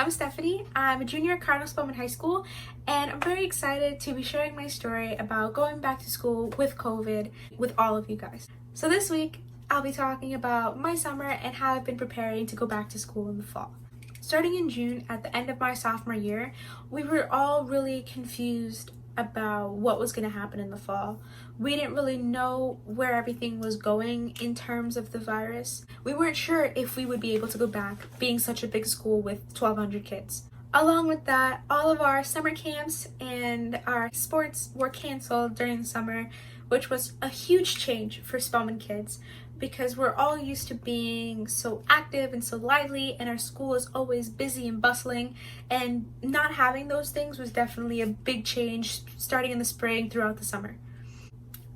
I'm Stephanie. I'm a junior at Cardinal Spelman High School, and I'm very excited to be sharing my story about going back to school with COVID with all of you guys. So this week, I'll be talking about my summer and how I've been preparing to go back to school in the fall. Starting in June, at the end of my sophomore year, we were all really confused about what was going to happen in the fall. We didn't really know where everything was going in terms of the virus. We weren't sure if we would be able to go back, being such a big school with 1,200 kids. Along with that, all of our summer camps and our sports were canceled during the summer, which was a huge change for Spelman kids because we're all used to being so active and so lively, and our school is always busy and bustling, and not having those things was definitely a big change starting in the spring throughout the summer.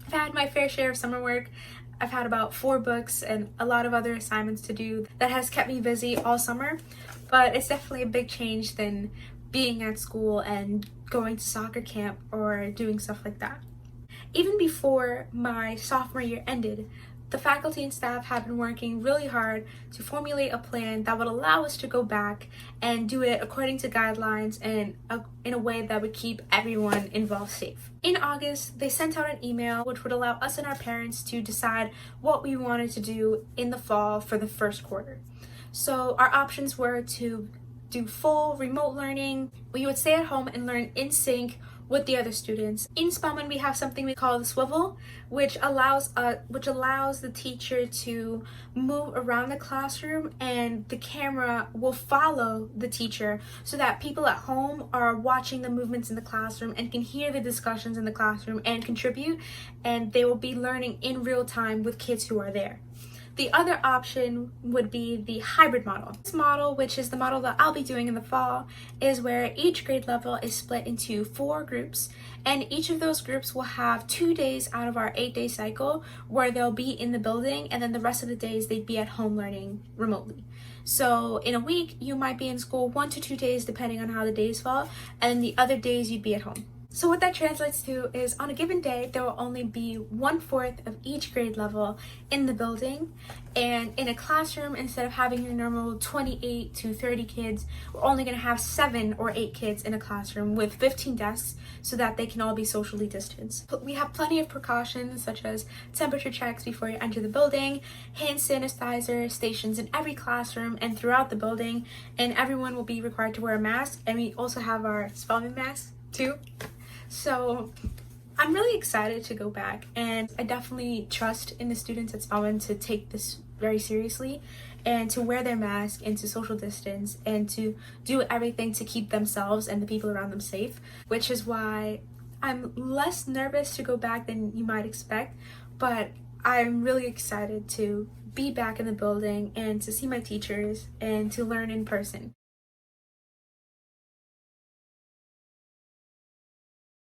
I've had my fair share of summer work. I've had about 4 books and a lot of other assignments to do that has kept me busy all summer, but it's definitely a big change than being at school and going to soccer camp or doing stuff like that. Even before my sophomore year ended, the faculty and staff have been working really hard to formulate a plan that would allow us to go back and do it according to guidelines and in a way that would keep everyone involved safe. In August, they sent out an email which would allow us and our parents to decide what we wanted to do in the fall for the first quarter. So our options were to do full remote learning. We would stay at home and learn in sync with the other students. In Spelman, we have something we call the swivel, which allows the teacher to move around the classroom, and the camera will follow the teacher so that people at home are watching the movements in the classroom and can hear the discussions in the classroom and contribute, and they will be learning in real time with kids who are there. The other option would be the hybrid model. This model, which is the model that I'll be doing in the fall, is where each grade level is split into 4 groups, and each of those groups will have 2 days out of our 8-day cycle where they'll be in the building, and then the rest of the days they'd be at home learning remotely. So in a week, you might be in school 1 to 2 days depending on how the days fall, and the other days you'd be at home. So what that translates to is on a given day, there will only be 1/4 of each grade level in the building. And in a classroom, instead of having your normal 28 to 30 kids, we're only going to have 7 or 8 kids in a classroom with 15 desks so that they can all be socially distanced. But we have plenty of precautions such as temperature checks before you enter the building, hand sanitizer stations in every classroom and throughout the building, and everyone will be required to wear a mask. And we also have our Spelman masks too. So I'm really excited to go back, and I definitely trust in the students at Spelman to take this very seriously and to wear their mask and to social distance and to do everything to keep themselves and the people around them safe, which is why I'm less nervous to go back than you might expect, but I'm really excited to be back in the building and to see my teachers and to learn in person.